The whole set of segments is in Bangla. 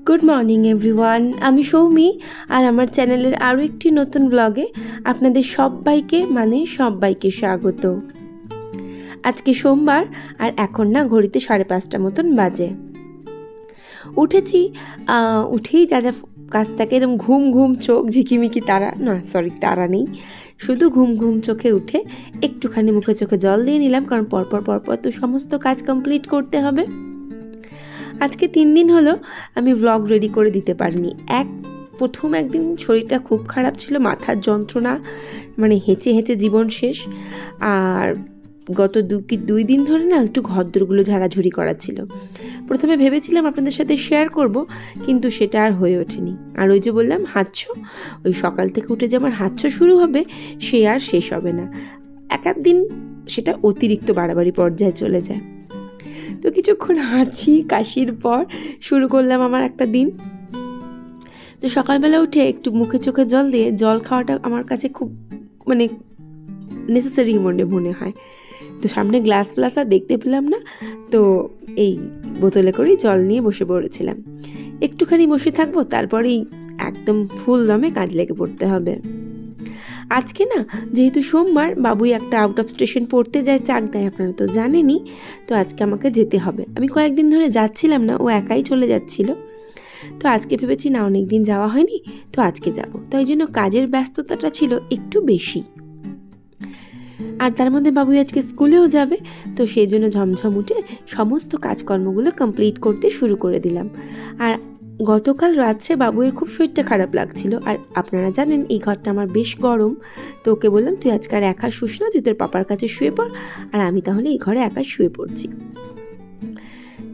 গুড মর্নিং এভরিওয়ান, আমি সৌমি আর আমার চ্যানেলের আরও একটি নতুন ব্লগে আপনাদের সবাইকে স্বাগত। আজকে সোমবার আর এখন না ঘড়িতে 5:30 মতন বাজে। উঠেছি, উঠেই যা কাজ থাকে এরকম ঘুম ঘুম চোখ, ঝিকিমিকি তারা নেই, শুধু ঘুম ঘুম চোখে উঠে একটুখানি মুখে চোখে জল দিয়ে নিলাম, কারণ পরপর তো সমস্ত কাজ কমপ্লিট করতে হবে। আজকে 3 দিন হলো আমি ব্লগ রেডি করে দিতে পারিনি। প্রথম একদিন শরীরটা খুব খারাপ ছিল, মাথার যন্ত্রণা, মানে হেঁচে হেঁচে জীবন শেষ। আর গত 2 দিন ধরে না একটু ঘরদোরগুলো ঝাড়াঝুড়ি করা ছিল। প্রথমে ভেবেছিলাম আপনাদের সাথে শেয়ার করব, কিন্তু সেটা আর হয়ে ওঠেনি। আর ওই যে বললাম হাঁচছো, ওই সকাল থেকে উঠে যে আমার হাঁচছো শুরু হবে সে আর শেষ হবে না। এক দিন সেটা অতিরিক্ত বাড়াবাড়ি পর্যায়ে চলে যায়। তো কিছুক্ষণ হাঁচি কাশির পর শুরু করলাম আমার একটা দিন। তো সকালবেলা উঠে একটু মুখে চোখে জল দিয়ে জল খাওয়াটা আমার কাছে খুব নেসেসারি মনে হয়। তো সামনে গ্লাস আর দেখতে পেলাম না, তো এই বোতলে করেই জল নিয়ে বসে পড়েছিলাম। একটুখানি বসে থাকবো, তারপরেই একদম ফুল দমে কাজ লেগে পড়তে হবে। আজকে না যেহেতু সোমবার, বাবুই একটা আউট অফ স্টেশন পড়তে যায় চাকদায়, আপনারা তো জানেনই। তো আজকে আমাকে যেতে হবে। আমি কয়েকদিন ধরে যাচ্ছিলাম না, ও একাই চলে যাচ্ছিল। তো আজকে ভেবেছি না, অনেক দিন যাওয়া হয়নি, তো আজকে যাব। তো এই জন্য কাজের ব্যস্ততাটা ছিল একটু বেশি, আর তার মধ্যে বাবুই আজকে স্কুলেও যাবে। তো সেই জন্য ঝমঝম উঠে সমস্ত কাজকর্মগুলো কমপ্লিট করতে শুরু করে দিলাম। আর গতকাল রাত্রে বাবুয়ের খুব শরীরটা খারাপ লাগছিল, আর আপনারা জানেন এই ঘরটা আমার বেশ গরম। তো ওকে বললাম, তুই আজকে আর একা শুস না, তুই তোর পাপার কাছে শুয়ে পড়, আর আমি তাহলে এই ঘরে একা শুয়ে পড়ছি।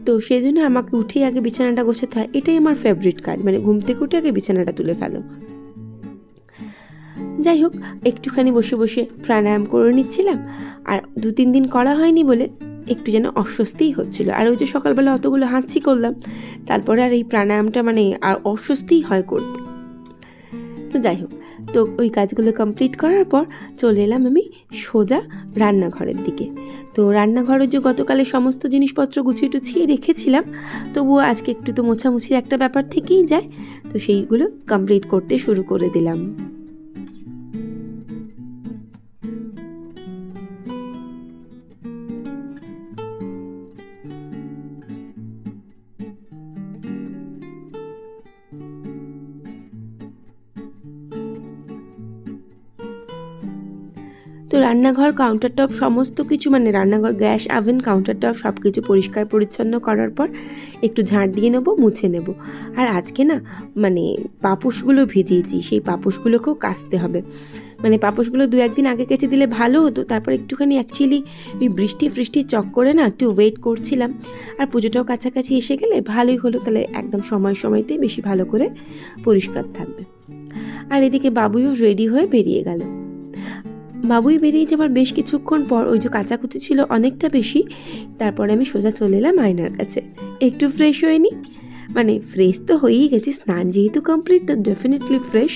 তো সেই জন্য আমাকে উঠেই আগে বিছানাটা গোছাতে হয়। এটাই আমার ফেভারিট কাজ, মানে ঘুম থেকে উঠে আগে বিছানাটা তুলে ফেলো। যাই হোক, একটুখানি বসে বসে প্রাণায়াম করে নিচ্ছিলাম। আর 2-3 দিন করা হয়নি বলে একটু যেন অস্বস্তিই হচ্ছিল। আর ওই যে সকালবেলা অতগুলো হাঁচি করলাম, তারপরে আর এই প্রাণায়ামটা মানে আর অস্বস্তিই হয় করতে। তো যাই হোক, তো ওই কাজগুলো কমপ্লিট করার পর চলে এলাম আমি সোজা রান্নাঘরের দিকে। তো রান্নাঘরের যে গতকালে সমস্ত জিনিসপত্র গুছিয়ে টুছিয়ে রেখেছিলাম, তবুও আজকে একটু তো মোছামুছির একটা ব্যাপার থেকেই যায়। তো সেইগুলো কমপ্লিট করতে শুরু করে দিলাম। তো রান্নাঘর কাউন্টার টপ সমস্ত কিছু, মানে রান্নাঘর গ্যাস ওভেন কাউন্টার টপ সব কিছু পরিষ্কার পরিচ্ছন্ন করার পর একটু ঝাঁট দিয়ে নেবো, মুছে নেব। আর আজকে না মানে পাপোশগুলো ভিজিয়েছি, সেই পাপোশগুলোকেও কাচতে হবে। মানে পাপোশগুলো 2-1 দিন আগে কেচে দিলে ভালো হতো। তারপর একটুখানি অ্যাকচুয়ালি ওই বৃষ্টি চক্করে না একটু ওয়েট করছিলাম। আর পুজোটাও কাছাকাছি এসে গেলে ভালোই হলো, তাহলে একদম সময়তেই বেশি ভালো করে পরিষ্কার থাকবে। আর এদিকে বাবুইও রেডি হয়ে বেরিয়ে গেল। বাবুই বেরিয়ে যাবার বেশ কিছুক্ষণ পর ওই যে কাচাকুচি ছিল অনেকটা বেশি, তারপরে আমি সোজা চলে এলাম আয়নার কাছে, একটু ফ্রেশ হয়ে নিই। মানে ফ্রেশ তো হয়েই গেছি, স্নান যেহেতু কমপ্লিট, তো ডেফিনেটলি ফ্রেশ।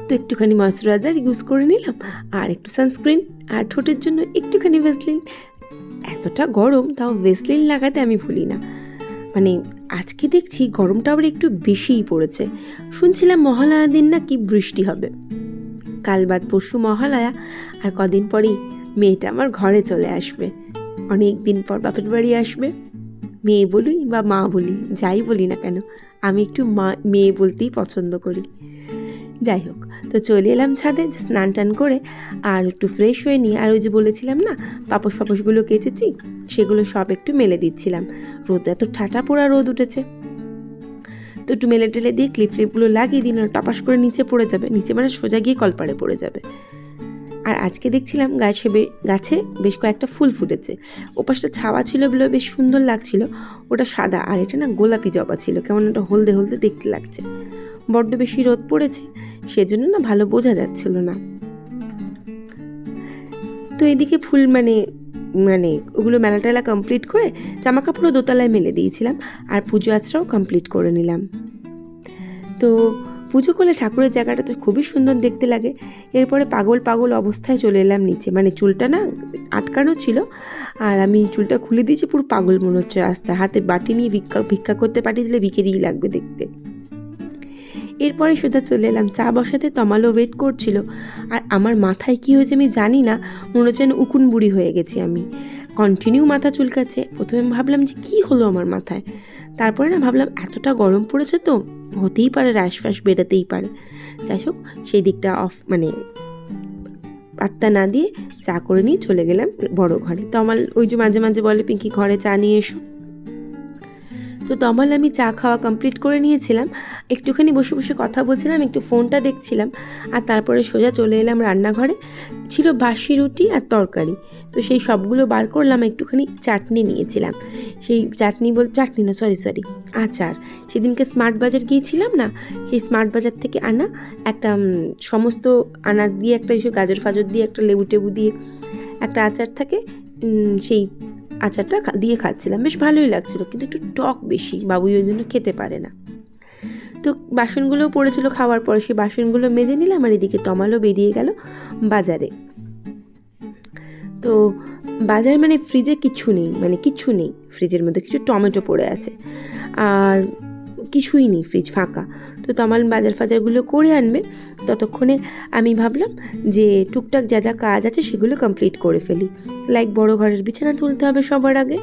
তো একটুখানি ময়শ্চারাইজার ইউজ করে নিলাম, আর একটু সানস্ক্রিন, আর ঠোঁটের জন্য একটুখানি ভেসলিন। এতটা গরম, তাও ভেসলিন লাগাতে আমি ভুলি না। মানে আজকে দেখছি গরমটা আবার একটু বেশিই পড়েছে। শুনছিলাম মহালয়ার দিন না কি বৃষ্টি হবে। কাল বাদ পরশু মহালয়া, আর কদিন পরেই মেয়েটা আমার ঘরে চলে আসবে। অনেক দিন পর বাপের বাড়ি আসবে। মেয়ে বলি বা মা বলি, যাই বলি না কেন, আমি একটু মেয়ে বলতেই পছন্দ করি। যাই হোক, তো চলে এলাম ছাদে স্নান টান করে, আর একটু ফ্রেশ হয়ে নিই। আর ওই যে বলেছিলাম না পাপোশগুলো কেচেছি, সেগুলো সব একটু মেলে দিচ্ছিলাম। রোদ এত ঠাটা পোড়া রোদ উঠেছে, তো একটু মেলে টেলে দিয়ে ক্লিপগুলো লাগিয়ে দিন, টপাস করে নিচে পড়ে যাবে, নিচে মানে সোজা গিয়ে কলপাড়ে পড়ে যাবে। আর আজকে দেখছিলাম গাছে বেশ কয়েকটা ফুল ফুটেছে। ওপাশটা ছাওয়া ছিল বলে বেশ সুন্দর লাগছিল, ওটা সাদা, আর এটা না গোলাপি জবা ছিল, কেমন ওটা হলদে হলদে দেখতে লাগছে। বড্ড বেশি রোদ পড়েছে, সেজন্য না ভালো বোঝা যাচ্ছিল না। তো এদিকে ফুল মানে ওগুলো মেলা কমপ্লিট করে জামা কাপড়ও দোতলায় মেলে দিয়েছিলাম, আর পুজো আচরাও কমপ্লিট করে নিলাম। তো পুজো করলে ঠাকুরের জায়গাটা তো খুবই সুন্দর দেখতে লাগে। এরপরে পাগল পাগল অবস্থায় চলে এলাম নিচে, মানে চুলটা না আটকানো ছিল, আর আমি চুলটা খুলে দিয়েছি, পুরো পাগল মনে হচ্ছে রাস্তায়, হাতে বাটি নিয়ে ভিক্ষা করতে পাঠিয়ে দিলে ভিখারিই লাগবে দেখতে। এরপরে সোজা চলে এলাম চা বসাতে, তমালও ওয়েট করছিল। আর আমার মাথায় কি হয়েছে আমি জানি না, মনে হচ্ছে উকুন বুড়ি হয়ে গেছি আমি, কন্টিনিউ মাথা চুলকাচ্ছে। প্রথমে ভাবলাম যে কি হলো আমার মাথায়, তারপরে না ভাবলাম এতটা গরম পড়েছে তো হতেই পারে, র্যাশ ফ্যাশ বেরোতেই পারে। যাই হোক, সেই দিকটা মানে পাত্তা না দিয়ে চা করে নিয়ে চলে গেলাম বড় ঘরে। তমাল ওই যে মাঝে মাঝে বলে পিঙ্কি ঘরে চা নিয়ে এসো, তো তমাল আমি চা খাওয়া কমপ্লিট করে নিয়েছিলাম, একটুখানি বসে বসে কথা বলছিলাম, একটু ফোনটা দেখছিলাম, আর তারপরে সোজা চলে এলাম রান্নাঘরে। ছিল বাসি রুটি আর তরকারি, তো সেই সবগুলো বার করলাম। একটুখানি চাটনি নিয়েছিলাম, সেই চাটনি না সরি আচার। সেদিনকে স্মার্ট বাজার গিয়েছিলাম না, সেই স্মার্ট বাজার থেকে আনা একটা সমস্ত আনাজ দিয়ে একটা এসব গাজর ফাজর দিয়ে একটা লেবু টেবু দিয়ে একটা আচার থাকে, সেই আচারটা দিয়ে খাচ্ছিলাম, বেশ ভালোই লাগছিল, কিন্তু একটু টক বেশি, বাবুই ওই জন্য খেতে পারে না। তো বাসনগুলোও পড়েছিল খাওয়ার পর, সেই বাসনগুলো মেজে নিলাম। আর এদিকে তমালও বেরিয়ে গেল বাজারে। তো বাজার মানে ফ্রিজে কিচ্ছু নেই, ফ্রিজের মধ্যে কিছু টমেটো পড়ে আছে আর কিছুই নেই, ফ্রিজ ফাঁকা। তো তমাল বাজার ফাজারগুলো করে আনবে, ততক্ষণে আমি ভাবলাম যে টুকটাক যা যা কাজ আছে সেগুলো কমপ্লিট করে ফেলি। লাইক বড় ঘরের বিছানা তুলতে হবে সবার আগে,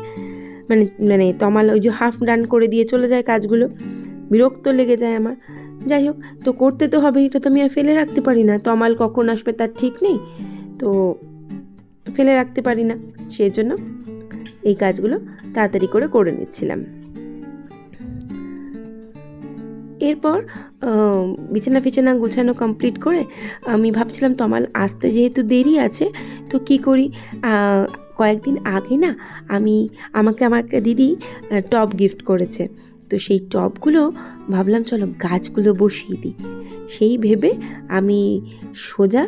মানে তমাল ওই যে হাফ ডান করে দিয়ে চলে যায় কাজগুলো, বিরক্ত লেগে যায় আমার। যাই হোক, তো করতে তো হবে, এটা তো আমি আর ফেলে রাখতে পারি না, তমাল কখন আসবে তার ঠিক নেই, তো ফেলে রাখতে পারি না, সেই জন্য এই কাজগুলো তাড়াতাড়ি করে নিচ্ছিলাম। এরপর বিছানা গোছানো কমপ্লিট করে আমি ভাবছিলাম তমাল আসতে যেহেতু দেরি আছে, তো কি করি, কয়েকদিন আগে না আমাকে আমার দিদি টব গিফট করেছে, তো সেই টবগুলো ভাবলাম চলো গাছগুলো বসিয়ে দিই। সেই ভেবে আমি সোজা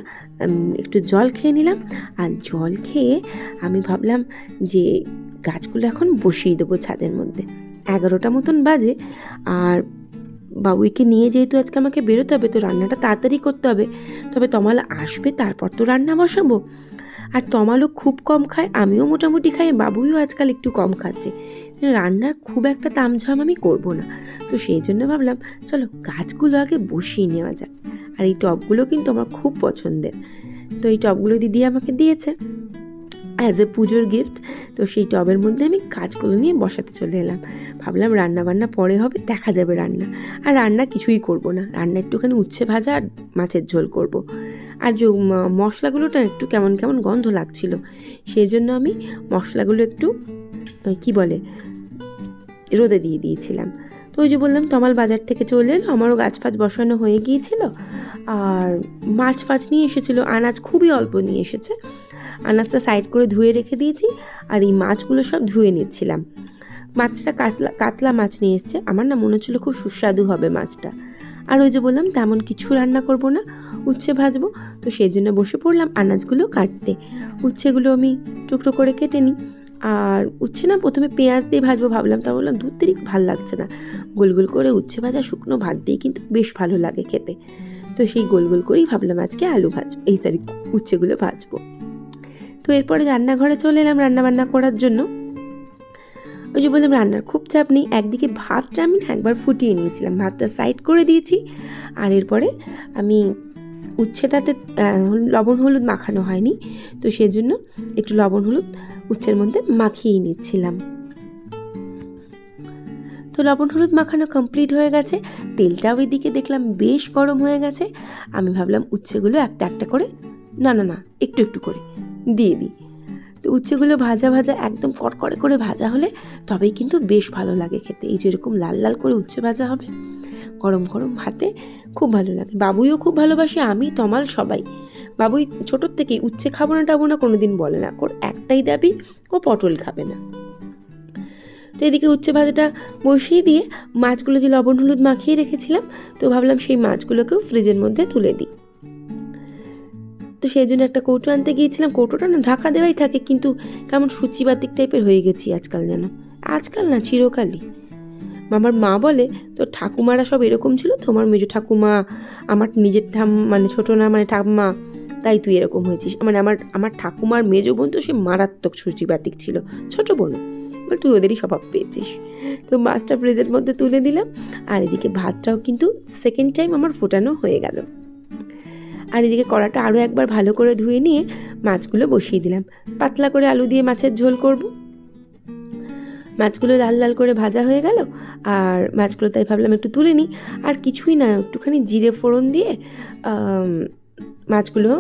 একটু জল খেয়ে নিলাম, আর জল খেয়ে আমি ভাবলাম যে গাছগুলো এখন বসিয়ে দেবো ছাদের মধ্যে। 11টা মতন বাজে, আর বাবুইকে নিয়ে যেহেতু আজকে আমাকে বেরোতে হবে, তো রান্নাটা তাড়াতাড়ি করতে হবে, তবে তমাল আসবে তারপর তো রান্না বসাবো। আর তমালও খুব কম খায়, আমিও মোটামুটি খাই, বাবুইও আজকাল একটু কম খাচ্ছে, রান্নার খুব একটা তামঝাম আমি করব না। তো সেই জন্য ভাবলাম চলো গাছগুলো আগে বসিয়ে নেওয়া যাক। আর এই টবগুলো কিন্তু আমার খুব পছন্দের, তো এই টবগুলো দিদি আমাকে দিয়েছে অ্যাজ এ পুজোর গিফট। তো সেই টবের মধ্যে আমি কাজগুলো নিয়ে বসাতে চলে এলাম। ভাবলাম রান্না বান্না পরে হবে, দেখা যাবে রান্না। আর রান্না কিছুই করব না, রান্না একটুখানি উচ্ছে ভাজা আর মাছের ঝোল করব। আর যে মশলাগুলোটা একটু কেমন কেমন গন্ধ লাগছিল, সেই জন্য আমি মশলাগুলো একটু রোদে দিয়ে দিয়েছিলাম। তো ওই যে বললাম তমাল বাজার থেকে চলে এলো, আমারও গাছ ফাছ বসানো হয়ে গিয়েছিল, আর মাছ ফাছ নিয়ে এসেছিলো, আনাজ খুবই অল্প নিয়ে এসেছে, আনাজটা সাইড করে ধুয়ে রেখে দিয়েছি, আর এই মাছগুলো সব ধুয়ে নিচ্ছিলাম। মাছটা কাতলা মাছ নিয়ে এসছে, আমার না মনে হচ্ছিলো খুব সুস্বাদু হবে মাছটা। আর ওই যে বললাম তেমন কিছু রান্না করব না, উচ্ছে ভাজবো, তো সেই জন্য বসে পড়লাম আনাজগুলো কাটতে। উচ্ছেগুলো আমি টুকরো করে কেটে নিই, আর উচ্ছে না প্রথমে পেঁয়াজ দিয়ে ভাজবো ভাবলাম, তা বললাম দুধ তিরিক ভাল লাগছে না, গোল গোল করে উচ্ছে ভাজা শুকনো ভাত দিয়ে কিন্তু বেশ ভালো লাগে খেতে। তো সেই গোল গোল করেই ভাবলাম আজকে আলু ভাজবো, উচ্ছেগুলো ভাজবো। তো এরপরে রান্নাঘরে চলে এলাম রান্নাবান্না করার জন্য। ওই যে বললাম রান্নার খুব চাপ নেই, একদিকে ভাতটা আমি একবার ফুটিয়ে নিয়েছিলাম, ভাতটা সাইড করে দিয়েছি, আর এরপরে আমি উচ্ছেটাতে লবণ হলুদ মাখানো হয়নি, তো সেজন্য একটু লবণ হলুদ উচ্ছের মধ্যে মাখিয়ে নিচ্ছিলাম। তো লবণ হলুদ মাখানো কমপ্লিট হয়ে গেছে, তেলটাও এদিকে দেখলাম বেশ গরম হয়ে গেছে। আমি ভাবলাম উচ্ছেগুলো একটা একটা করে না একটু একটু করে দিয়ে দিই। তো উচ্ছেগুলো ভাজা একদম কড়কড়ে করে ভাজা হলে তবেই কিন্তু বেশ ভালো লাগে খেতে। এই যেরকম লাল লাল করে উচ্ছে ভাজা হবে গরম গরম ভাতে, খুব ভালো লাগে। বাবুইও খুব ভালোবাসে, আমি তমাল সবাই। বাবুই ছোটোর থেকেই উচ্ছে খাবো না কোনোদিন বলে না, ওর একটাই দাবি, ও পটল খাবে না। তো এদিকে উচ্ছে ভাজাটা বসিয়ে দিয়ে মাছগুলো যে লবণ হলুদ মাখিয়ে রেখেছিলাম, তো ভাবলাম সেই মাছগুলোকেও ফ্রিজের মধ্যে তুলে দিই। তো সেই জন্য একটা কৌটো আনতে গিয়েছিলাম, কৌটোটা না ঢাকা দেওয়াই থাকে, কিন্তু কেমন সূচিবাতিক টাইপের হয়ে গেছি আজকাল, যেন আজকাল না চিরকালই। আমার মা বলে তো ঠাকুমারা সব এরকম ছিল, তোমার মেজো ঠাকুমা আমার নিজের মানে ছোটো না মানে ঠাম্মা, তাই তুই এরকম হয়েছিস। মানে আমার ঠাকুমার মেজো বোন তো সে মারাত্মক সূচিবাতিক ছিল, ছোটো বোনও, বলে তুই ওদেরই স্বভাব পেয়েছিস। তো মাছটা ফ্রিজের মধ্যে তুলে দিলাম, আর এদিকে ভাতটাও কিন্তু সেকেন্ড টাইম আমার ফোটানো হয়ে গেল। আর এদিকে কড়াটা আরও একবার ভালো করে ধুয়ে নিয়ে মাছগুলো বসিয়ে দিলাম। পাতলা করে আলু দিয়ে মাছের ঝোল করব। মাছগুলো লাল লাল করে ভাজা হয়ে গেল, আর মাছগুলো তাই ভাবলাম একটু তুলে নিই। আর কিছুই না, একটুখানি জিরে ফোড়ন দিয়ে মাছগুলো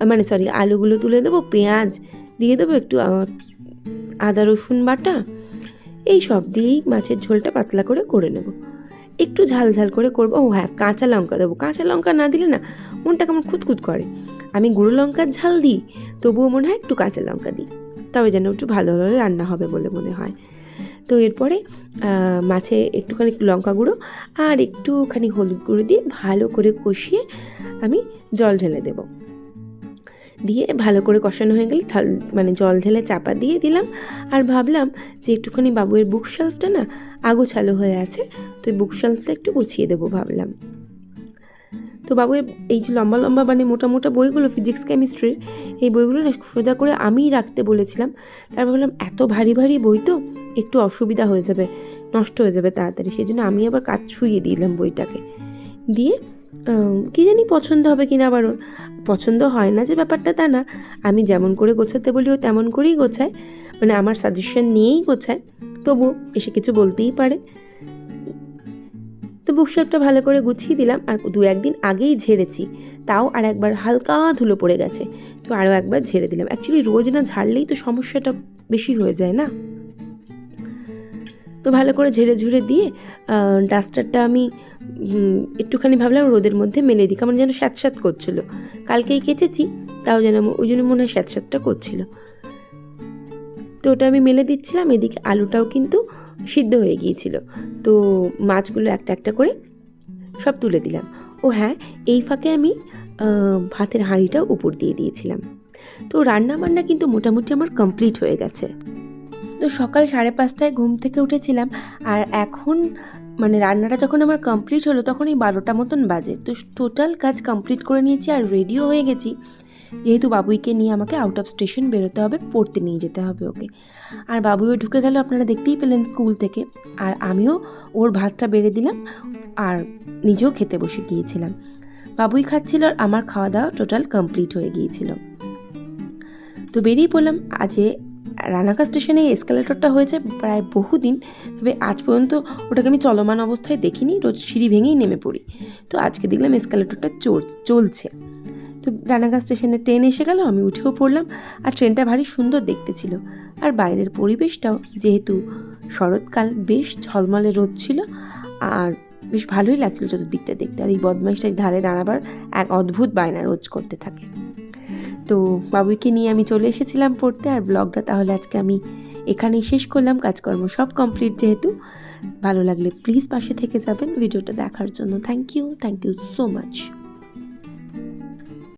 মানে আলুগুলো তুলে দেবো, পেঁয়াজ দিয়ে দেবো, একটু আদা রসুন বাটা, এই সব দিয়েই মাছের ঝোলটা পাতলা করে নেব। একটু ঝাল ঝাল করে করবো। ও হ্যাঁ, কাঁচা লঙ্কা দেবো। কাঁচা লঙ্কা না দিলে না মনটা কেমন খুঁতখুত করে। আমি গুঁড়ো লঙ্কার ঝাল দিই, তবুও মনে হয় একটু কাঁচা লঙ্কা দিই, তবে যেন একটু ভালো রান্না হবে বলে মনে হয়। তো এরপরে মাছে একটুখানি লঙ্কা গুঁড়ো আর একটুখানি হলুদ গুঁড়ো দিয়ে ভালো করে কষিয়ে আমি জল ঢেলে দেবো। দিয়ে ভালো করে কষানো হয়ে গেলে মানে জল ঢেলে চাপা দিয়ে দিলাম। আর ভাবলাম যে একটুখানি বাবুয়ের বুক শেলফটা না আগোছালো হয়ে আছে, তো এই বুক শেলফটা একটু গুছিয়ে দেবো ভাবলাম। তো বাবুয়ের এই যে লম্বা লম্বা মানে মোটা মোটা বইগুলো ফিজিক্স কেমিস্ট্রির, এই বইগুলো সোজা করে আমিই রাখতে বলেছিলাম। তারপর ভাবলাম এত ভারী ভারী বই তো একটু অসুবিধা হয়ে যাবে, নষ্ট হয়ে যাবে তাড়াতাড়ি, সেই জন্য আমি আবার কাজ ছুঁয়ে দিলাম বইটাকে। দিয়ে কী জানি পছন্দ হবে কিনা, আবার পছন্দ হয় না যে ব্যাপারটা তা না, আমি যেমন করে গোছাতে বলি ও তেমন করেই গোছায়, মানে আমার সাজেশন নিয়েই গোছায়, তবু এসে কিছু বলতেই পারে। তো বুকশেলফটা ভালো করে গুছিয়ে দিলাম। আর 2-1 দিন আগেই ঝেড়েছি, তাও আর একবার হালকা ধুলো পড়ে গেছে, তো আরও একবার ঝেড়ে দিলাম। অ্যাকচুয়ালি রোজ না ঝাড়লেই তো সমস্যাটা বেশি হয়ে যায় না। তো ভালো করে ঝেড়ে ঝুড়ে দিয়ে ডাস্টারটা আমি একটুখানি ভাবলাম রোদের মধ্যে মেলে দিই, কেমন যেন স্যাঁতস্যাঁত করছিলো। কালকেই কেচেছি, তাও যেন ওই জন্য মনে হয় স্যাঁতস্যাঁতটা করছিল। তো ওটা আমি মেলে দিচ্ছিলাম। এদিকে আলুটাও কিন্তু সিদ্ধ হয়ে গিয়েছিল, তো মাছগুলো একটা একটা করে সব তুলে দিলাম। ও হ্যাঁ, এই ফাঁকে আমি ভাতের হাঁড়িটাও উপর দিয়ে দিয়েছিলাম। তো রান্না বান্না কিন্তু মোটামুটি আমার কমপ্লিট হয়ে গেছে। তো সকাল 5:30টায় ঘুম থেকে উঠেছিলাম, আর এখন মানে রান্নাটা যখন আমার কমপ্লিট হলো তখন এই 12টা মতন বাজে। তো টোটাল কাজ কমপ্লিট করে নিয়েছি আর রেডিও হয়ে গেছি, যেহেতু বাবুইকে নিয়ে আমাকে আউট অফ স্টেশন বেরোতে হবে, পড়তে নিয়ে যেতে হবে ওকে। আর বাবুইও ঢুকে গেল, আপনারা দেখতেই পেলেন স্কুল থেকে। আর আমিও ওর ভাতটা বেড়ে দিলাম আর নিজেও খেতে বসে গিয়েছিলাম। বাবুই খাচ্ছিল আর আমার খাওয়া দাওয়া টোটাল কমপ্লিট হয়ে গিয়েছিল। তো বেরিয়ে পড়লাম। আজে রানাঘাট স্টেশনে এসকালেটরটা হয়েছে প্রায় বহুদিন, তবে আজ পর্যন্ত ওটাকে আমি চলমান অবস্থায় দেখিনি, রোজ সিঁড়ি ভেঙেই নেমে পড়ি। তো আজকে দেখলাম এসকালেটরটা চলছে। তো রানাঘাট স্টেশনে ট্রেন এসে গেল, আমি উঠেও পড়লাম। আর ট্রেনটা ভারী সুন্দর দেখতে ছিল, আর বাইরের পরিবেশটাও যেহেতু শরৎকাল, বেশ ঝলমলে রোদ ছিল, আর বেশ ভালোই লাগছিল চতুর্দিকটা দেখতে। আর এই বদমাইশটার ধারে দাঁড়াবার এক অদ্ভুত বায়না রোজ করতে থাকে। তো বাবুইকে নিয়ে আমি চলে এসেছিলাম পড়তে। আর ব্লগটা তাহলে আজকে আমি এখানেই শেষ করলাম, কাজকর্ম সব কমপ্লিট যেহেতু। ভালো লাগলে প্লিজ পাশে থেকে যাবেন ভিডিওটা দেখার জন্য। Thank you so much.